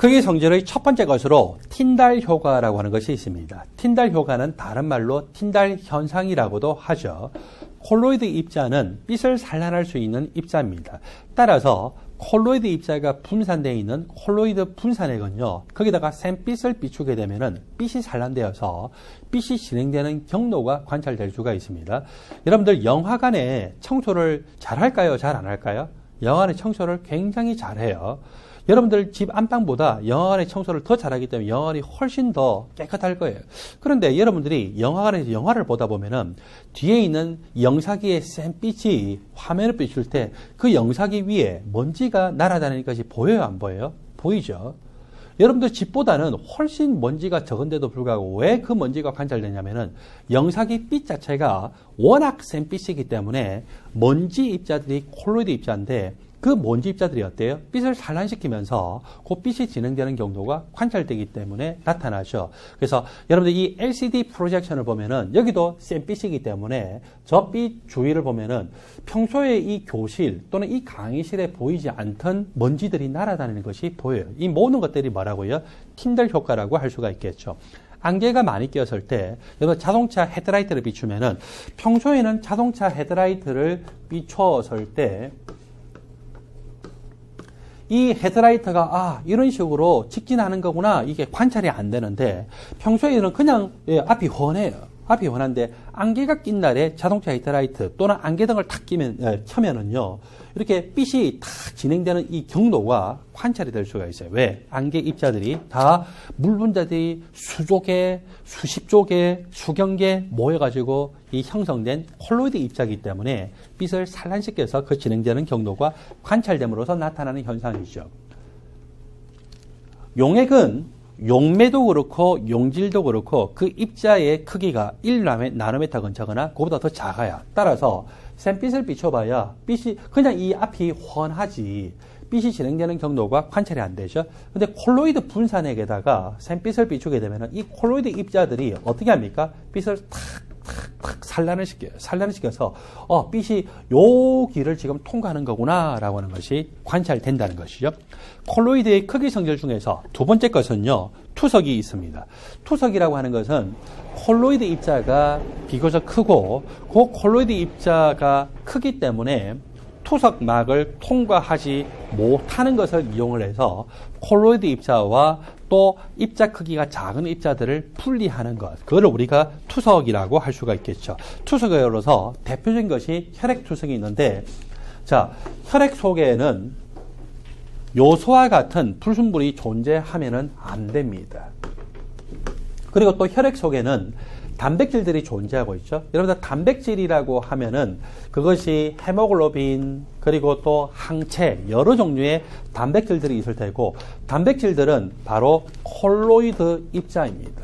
크기 성질의 첫 번째 것으로 틴달 효과라고 하는 것이 있습니다. 틴달 효과는 다른 말로 틴달 현상이라고도 하죠. 콜로이드 입자는 빛을 산란할 수 있는 입자입니다. 따라서 콜로이드 입자가 분산되어 있는 콜로이드 분산액은요, 거기다가 샘빛을 비추게 되면은 빛이 산란되어서 빛이 진행되는 경로가 관찰될 수가 있습니다. 여러분들 영화관에 청소를 잘 할까요? 잘 안 할까요? 영화관에 청소를 굉장히 잘해요. 여러분들 집 안방보다 영화관의 청소를 더 잘하기 때문에 영화관이 훨씬 더 깨끗할 거예요. 그런데 여러분들이 영화관에서 영화를 보다 보면은 뒤에 있는 영사기의 샘빛이 화면을 비출 때 그 영사기 위에 먼지가 날아다니는 것이 보여요, 안 보여요? 보이죠? 여러분들 집보다는 훨씬 먼지가 적은데도 불구하고 왜 그 먼지가 관찰되냐면은 영사기 빛 자체가 워낙 센 빛이기 때문에 먼지 입자들이 콜로이드 입자인데 그 먼지 입자들이 어때요? 빛을 산란시키면서 그 빛이 진행되는 경로가 관찰되기 때문에 나타나죠. 그래서 여러분들 이 LCD 프로젝션을 보면은 여기도 센 빛이기 때문에 저 빛 주위를 보면은 평소에 이 교실 또는 이 강의실에 보이지 않던 먼지들이 날아다니는 것이 보여요. 이 모든 것들이 뭐라고요? 틴달 효과라고 할 수가 있겠죠. 안개가 많이 끼었을 때, 여러분 자동차 헤드라이트를 비추면은 평소에는 자동차 헤드라이트를 비추었을 때 이 헤드라이트가 이런 식으로 직진하는 거구나 이게 관찰이 안 되는데 평소에는 그냥 앞이 훤해요. 앞이 훤한데 안개가 낀 날에 자동차 헤드라이트 또는 안개등을 탁 켜면은요 이렇게 빛이 탁 진행되는 이 경로가 관찰이 될 수가 있어요. 왜? 안개 입자들이 다 물 분자들이 수조 개, 수십조 개, 수경 개 모여가지고 이 형성된 콜로이드 입자이기 때문에 빛을 산란시켜서 그 진행되는 경로가 관찰됨으로써 나타나는 현상이죠. 용액은 용매도 그렇고 용질도 그렇고 그 입자의 크기가 1나노미터 근처거나 그보다 더 작아요. 따라서 샘빛을 비춰봐야 빛이 그냥 이 앞이 훤하지 빛이 진행되는 경로가 관찰이 안 되죠. 근데 콜로이드 분산액에다가 샘빛을 비추게 되면 이 콜로이드 입자들이 어떻게 합니까? 빛을 탁 산란을 시켜요. 산란을 시켜서 빛이 요 길을 지금 통과하는 거구나 라고 하는 것이 관찰된다는 것이죠. 콜로이드의 크기 성질 중에서 두 번째 것은요, 투석이 있습니다. 투석이라고 하는 것은 콜로이드 입자가 비교적 크고 그 콜로이드 입자가 크기 때문에 투석막을 통과하지 못하는 것을 이용을 해서 콜로이드 입자와 또 입자 크기가 작은 입자들을 분리하는 것, 그걸 우리가 투석이라고 할 수가 있겠죠. 투석으로서 대표적인 것이 혈액 투석이 있는데, 자, 혈액 속에는 요소와 같은 불순물이 존재하면은 안 됩니다. 그리고 또 혈액 속에는 단백질들이 존재하고 있죠. 여러분들 단백질이라고 하면은 그것이 헤모글로빈 그리고 또 항체 여러 종류의 단백질들이 있을 테고 단백질들은 바로 콜로이드 입자입니다.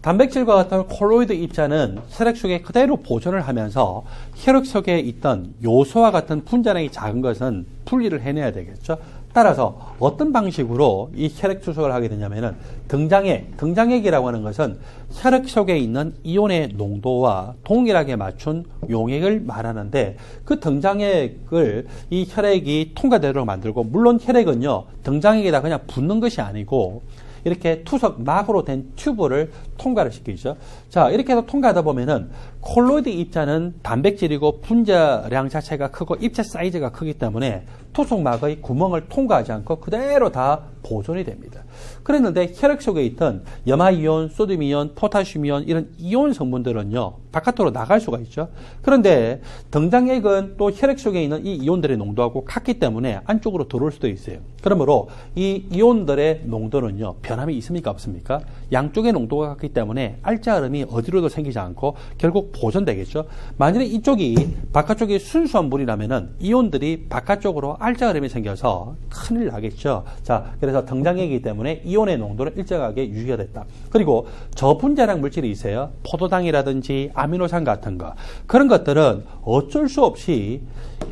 단백질과 같은 콜로이드 입자는 혈액 속에 그대로 보존을 하면서 혈액 속에 있던 요소와 같은 분자량이 작은 것은 분리를 해내야 되겠죠. 따라서 어떤 방식으로 이 혈액 투석을 하게 되냐면은 등장액이라고 하는 것은 혈액 속에 있는 이온의 농도와 동일하게 맞춘 용액을 말하는데 그 등장액을 이 혈액이 통과되도록 만들고, 물론 혈액은요 등장액에다 그냥 붓는 것이 아니고 이렇게 투석막으로 된 튜브를 통과를 시키죠. 자, 이렇게 해서 통과하다 보면은 콜로이드 입자는 단백질이고 분자량 자체가 크고 입자 사이즈가 크기 때문에 투석막의 구멍을 통과하지 않고 그대로 다 보존이 됩니다. 그랬는데 혈액 속에 있던 염화이온, 소듐이온, 포타슘이온 이런 이온 성분들은요 바깥으로 나갈 수가 있죠. 그런데 등장액은 또 혈액 속에 있는 이 이온들의 농도하고 같기 때문에 안쪽으로 들어올 수도 있어요. 그러므로 이 이온들의 농도는요 변함이 있습니까 없습니까? 양쪽의 농도가 같기 때문에 알짜름이 어디로도 생기지 않고 결국 보존되겠죠. 만약에 이쪽이 바깥쪽이 순수한 물이라면은 이온들이 바깥쪽으로 알짜름이 생겨서 큰일 나겠죠. 자, 그래서 등장액이기 때문에 이온의 농도는 일정하게 유지가 됐다. 그리고 저분자량 물질이 있어요. 포도당이라든지 아미노산 같은 거. 그런 것들은 어쩔 수 없이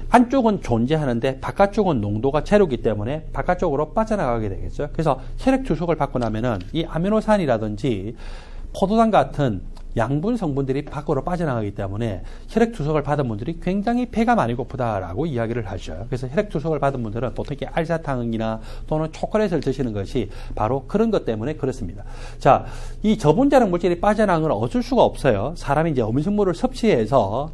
안쪽은 존재하는데 바깥쪽은 농도가 제로이기 때문에 바깥쪽으로 빠져나가게 되겠죠. 그래서 혈액 투석을 받고 나면은 이 아미노산이라든지 포도당 같은 양분 성분들이 밖으로 빠져나가기 때문에 혈액투석을 받은 분들이 굉장히 배가 많이 고프다라고 이야기를 하죠. 그래서 혈액투석을 받은 분들은 보통 이렇게 알사탕이나 또는 초콜릿을 드시는 것이 바로 그런 것 때문에 그렇습니다. 자, 이 저분자력 물질이 빠져나가는 건 어쩔 수가 없어요. 사람이 이제 음식물을 섭취해서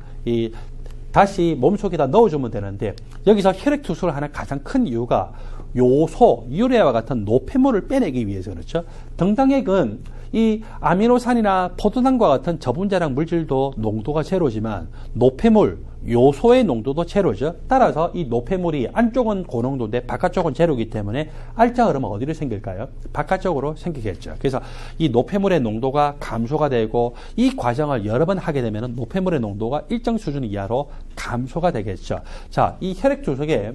다시 몸속에다 넣어주면 되는데, 여기서 혈액투석을 하는 가장 큰 이유가 요소, 유래와 같은 노폐물을 빼내기 위해서 그렇죠. 등당액은 이 아미노산이나 포도당과 같은 저분자량 물질도 농도가 제로지만 노폐물, 요소의 농도도 제로죠. 따라서 이 노폐물이 안쪽은 고농도인데 바깥쪽은 제로이기 때문에 알짜 흐르면 어디로 생길까요? 바깥쪽으로 생기겠죠. 그래서 이 노폐물의 농도가 감소가 되고, 이 과정을 여러 번 하게 되면 노폐물의 농도가 일정 수준 이하로 감소가 되겠죠. 자, 이 혈액투석의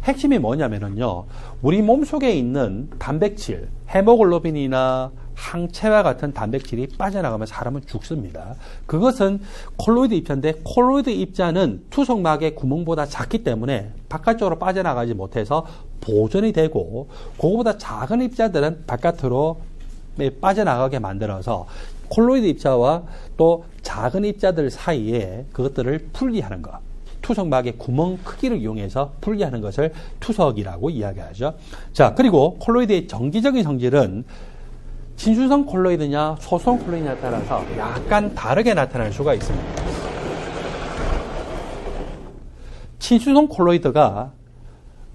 핵심이 뭐냐면요, 우리 몸속에 있는 단백질, 헤모글로빈이나 항체와 같은 단백질이 빠져나가면 사람은 죽습니다. 그것은 콜로이드 입자인데, 콜로이드 입자는 투석막의 구멍보다 작기 때문에 바깥쪽으로 빠져나가지 못해서 보존이 되고, 그거보다 작은 입자들은 바깥으로 빠져나가게 만들어서 콜로이드 입자와 또 작은 입자들 사이에 그것들을 분리하는 것, 투석막의 구멍 크기를 이용해서 분리하는 것을 투석이라고 이야기하죠. 자, 그리고 콜로이드의 정기적인 성질은 친수성 콜로이드냐 소수성 콜로이드냐에 따라서 약간 다르게 나타날 수가 있습니다. 친수성 콜로이드가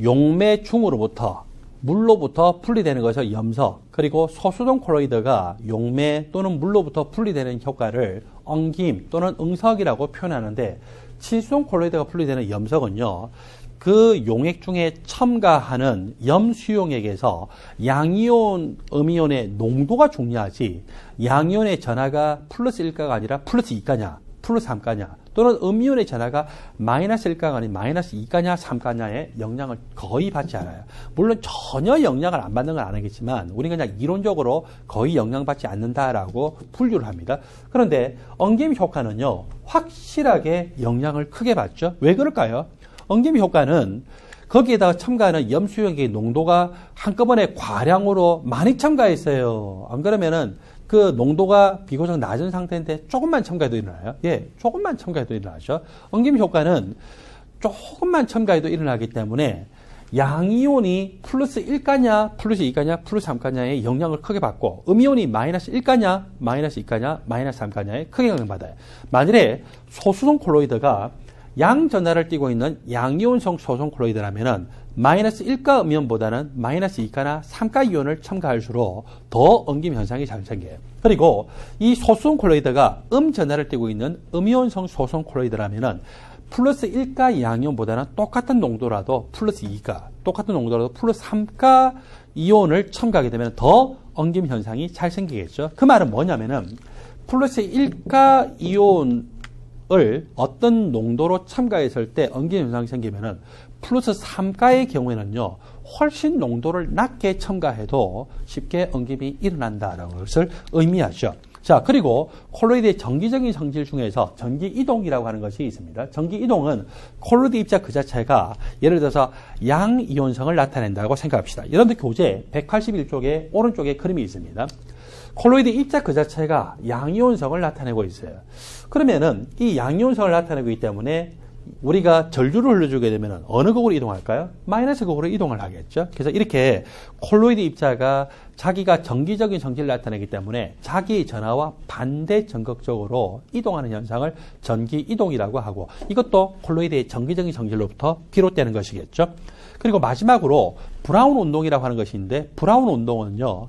용매중으로부터 물로부터 분리되는 것을 염소, 그리고 소수성 콜로이드가 용매 또는 물로부터 분리되는 효과를 엉김 또는 응석이라고 표현하는데, 친수성 콜로이드가 분리되는 염석은요, 그 용액 중에 첨가하는 염수용액에서 양이온, 음이온의 농도가 중요하지, 양이온의 전하가 플러스 1가가 아니라 플러스 2가냐, 플러스 3가냐, 또는 음이온의 전하가 마이너스 1가가 아닌 마이너스 2가냐, 3가냐에 영향을 거의 받지 않아요. 물론 전혀 영향을 안 받는 건 아니겠지만, 우리가 그냥 이론적으로 거의 영향받지 않는다라고 분류를 합니다. 그런데 엉김 효과는요, 확실하게 영향을 크게 받죠. 왜 그럴까요? 엉김 효과는 거기에다가 첨가하는 염수용액의 농도가 한꺼번에 과량으로 많이 첨가했어요. 안 그러면은 그 농도가 비교적 낮은 상태인데 조금만 첨가해도 일어나요. 예, 조금만 첨가해도 일어나죠. 엉김 효과는 조금만 첨가해도 일어나기 때문에 양이온이 플러스 1가냐, 플러스 2가냐, 플러스 3가냐에 영향을 크게 받고, 음이온이 마이너스 1가냐, 마이너스 2가냐, 마이너스 3가냐에 크게 영향받아요. 만일에 소수성 콜로이드가 양전하를 띠고 있는 양이온성 소수성 콜로이드라면은 마이너스 1가 음이온보다는 마이너스 2가나 3가 이온을 첨가할수록 더 엉김 현상이 잘 생겨요. 그리고 이 소수성 콜로이드가 음전하를 띠고 있는 음이온성 소수성 콜로이드라면은 플러스 1가 양이온보다는 똑같은 농도라도 플러스 2가, 똑같은 농도라도 플러스 3가 이온을 첨가하게 되면 더 엉김 현상이 잘 생기겠죠. 그 말은 뭐냐면은 플러스 1가 이온을 어떤 농도로 첨가했을 때 엉김 현상이 생기면은 플러스 3가의 경우에는요, 훨씬 농도를 낮게 첨가해도 쉽게 엉김이 일어난다라는 것을 의미하죠. 자, 그리고 콜로이드의 정기적인 성질 중에서 전기 이동이라고 하는 것이 있습니다. 전기 이동은 콜로이드 입자 그 자체가 예를 들어서 양이온성을 나타낸다고 생각합시다. 여러분들 교재 181쪽에 오른쪽에 그림이 있습니다. 콜로이드 입자 그 자체가 양이온성을 나타내고 있어요. 그러면은 이 양이온성을 나타내고 있기 때문에 우리가 전류를 흘려주게 되면 어느 극으로 이동할까요? 마이너스 극으로 이동을 하겠죠. 그래서 이렇게 콜로이드 입자가 자기가 정기적인 성질을 나타내기 때문에 자기 전하와 반대 전극적으로 이동하는 현상을 전기 이동이라고 하고, 이것도 콜로이드의 정기적인 성질로부터 비롯되는 것이겠죠. 그리고 마지막으로 브라운 운동이라고 하는 것이 있는데, 브라운 운동은요,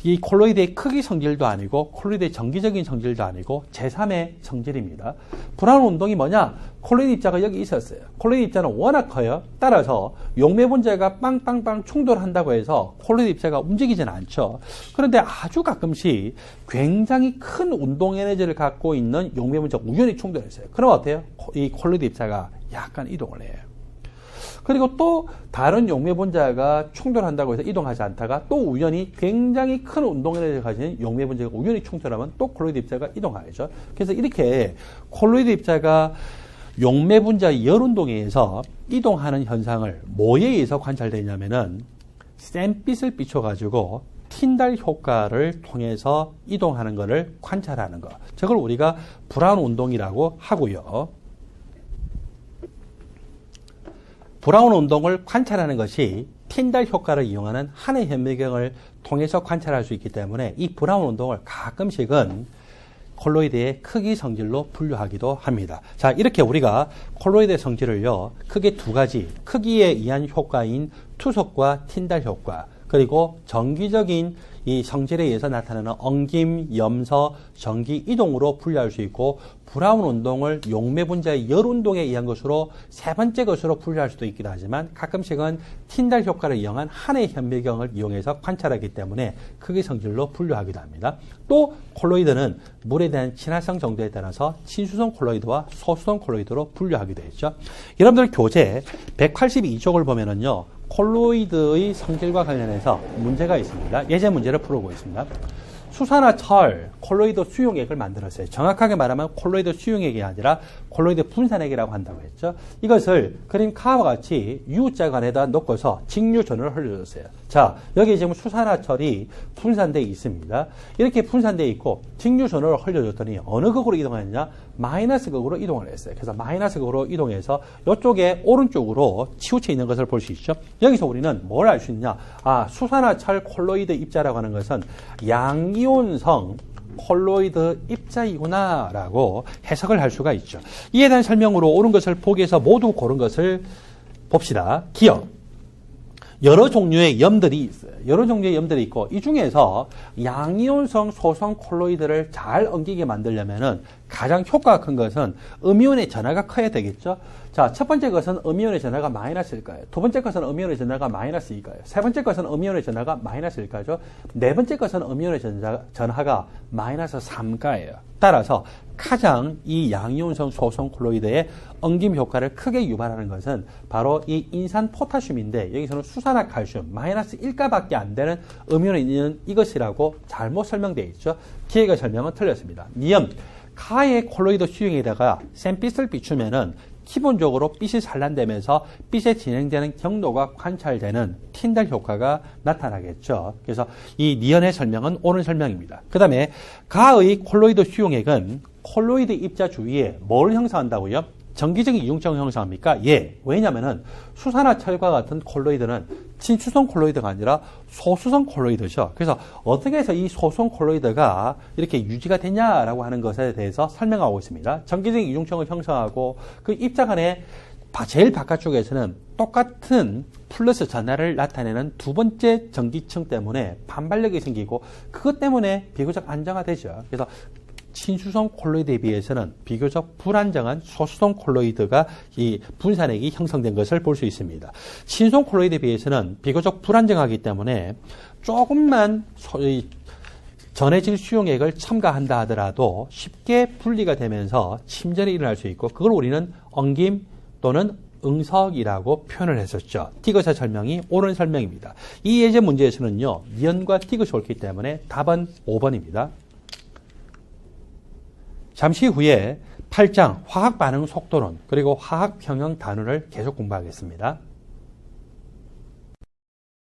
이 콜로이드의 크기 성질도 아니고 콜로이드의 정기적인 성질도 아니고 제3의 성질입니다. 브라운 운동이 뭐냐? 콜로이드 입자가 여기 있었어요. 콜로이드 입자는 워낙 커요. 따라서 용매 분자가 빵빵빵 충돌한다고 해서 콜로이드 입자가 움직이지는 않죠. 그런데 아주 가끔씩 굉장히 큰 운동 에너지를 갖고 있는 용매 분자가 우연히 충돌했어요. 그럼 어때요? 이 콜로이드 입자가 약간 이동을 해요. 그리고 또 다른 용매 분자가 충돌한다고 해서 이동하지 않다가 또 우연히 굉장히 큰 운동 에너지를 가진 용매 분자가 우연히 충돌하면 또 콜로이드 입자가 이동하죠. 그래서 이렇게 콜로이드 입자가 용매 분자의 열운동에 의해서 이동하는 현상을 뭐에 의해서 관찰되냐면은 센빛을 비춰가지고 틴달 효과를 통해서 이동하는 것을 관찰하는 것. 저걸 우리가 브라운 운동이라고 하고요. 브라운 운동을 관찰하는 것이 틴달 효과를 이용하는 한의 현미경을 통해서 관찰할 수 있기 때문에 이 브라운 운동을 가끔씩은 콜로이드의 크기 성질로 분류하기도 합니다. 자, 이렇게 우리가 콜로이드의 성질을요, 크게 두 가지, 크기에 의한 효과인 투속과 틴달 효과, 그리고 정기적인 이 성질에 의해서 나타나는 엉김, 염서, 전기 이동으로 분류할 수 있고, 브라운 운동을 용매 분자의 열 운동에 의한 것으로 세 번째 것으로 분류할 수도 있기도 하지만 가끔씩은 틴달 효과를 이용한 한의 현미경을 이용해서 관찰하기 때문에 크기 성질로 분류하기도 합니다. 또 콜로이드는 물에 대한 친화성 정도에 따라서 친수성 콜로이드와 소수성 콜로이드로 분류하기도 했죠. 여러분들 교재 182쪽을 보면은요, 콜로이드의 성질과 관련해서 문제가 있습니다. 예제 문제를 풀어보고 있습니다. 수산화 철 콜로이드 수용액을 만들었어요. 정확하게 말하면 콜로이드 수용액이 아니라 콜로이드 분산액이라고 한다고 했죠. 이것을 그림 카와 같이 U자관에다 넣고서 직류전을 흘려줬어요. 자, 여기 지금 수산화철이 분산되어 있습니다. 이렇게 분산되어 있고 직류전을 흘려줬더니 어느 극으로 이동하느냐? 마이너스 극으로 이동을 했어요. 그래서 마이너스 극으로 이동해서 이쪽에 오른쪽으로 치우쳐 있는 것을 볼 수 있죠. 여기서 우리는 뭘 알 수 있냐? 아, 수산화철 콜로이드 입자라고 하는 것은 양이온성 콜로이드 입자이구나라고 해석을 할 수가 있죠. 이에 대한 설명으로 옳은 것을 보기에서 모두 고른 것을 봅시다. 기억. 여러 종류의 염들이 있어요. 여러 종류의 염들이 있고 이 중에서 양이온성 소성 콜로이드를 잘 엉기게 만들려면은 가장 효과가 큰 것은 음이온의 전하가 커야 되겠죠. 자, 첫 번째 것은 음이온의 전하가 마이너스일까요? 두 번째 것은 음이온의 전하가 마이너스일까요? 세 번째 것은 음이온의 전하가 마이너스일까요? 네 번째 것은 음이온의 전하가 마이너스 3가예요. 따라서 가장 이 양이온성 소성 콜로이드의 엉김 효과를 크게 유발하는 것은 바로 이 인산 포타슘인데 여기서는 수산화 칼슘 마이너스 1가밖에 안 되는 음이온이 있는 이것이라고 잘못 설명되어 있죠. 기획의 설명은 틀렸습니다. 니엄 가의 콜로이드 수용에다가 샌빛을 비추면은 기본적으로 빛이 산란되면서 빛에 진행되는 경로가 관찰되는 틴달 효과가 나타나겠죠. 그래서 이 니언의 설명은 옳은 설명입니다. 그 다음에 가의 콜로이드 수용액은 콜로이드 입자 주위에 뭘 형성한다고요? 정기적인 이중점을 형성합니까? 예. 왜냐면은 수산화철과 같은 콜로이드는 친수성 콜로이드가 아니라 소수성 콜로이드죠. 그래서 어떻게 해서 이 소수성 콜로이드가 이렇게 유지가 되냐라고 하는 것에 대해서 설명하고 있습니다. 정기적인 이중점을 형성하고 그 입자 간에 제일 바깥쪽에서는 똑같은 플러스 전하를 나타내는 두 번째 전기층 때문에 반발력이 생기고 그것 때문에 비교적 안정화되죠. 그래서 친수성 콜로이드에 비해서는 비교적 불안정한 소수성 콜로이드가 이 분산액이 형성된 것을 볼 수 있습니다. 친수성 콜로이드에 비해서는 비교적 불안정하기 때문에 조금만 전해질 수용액을 첨가한다 하더라도 쉽게 분리가 되면서 침전이 일어날 수 있고 그걸 우리는 엉김 또는 응석이라고 표현을 했었죠. 티그샷 설명이 옳은 설명입니다. 이 예제 문제에서는요, 니언과 티그샷이 옳기 때문에 답은 5번입니다. 잠시 후에 8장 화학 반응 속도론 그리고 화학 평형 단위를 계속 공부하겠습니다.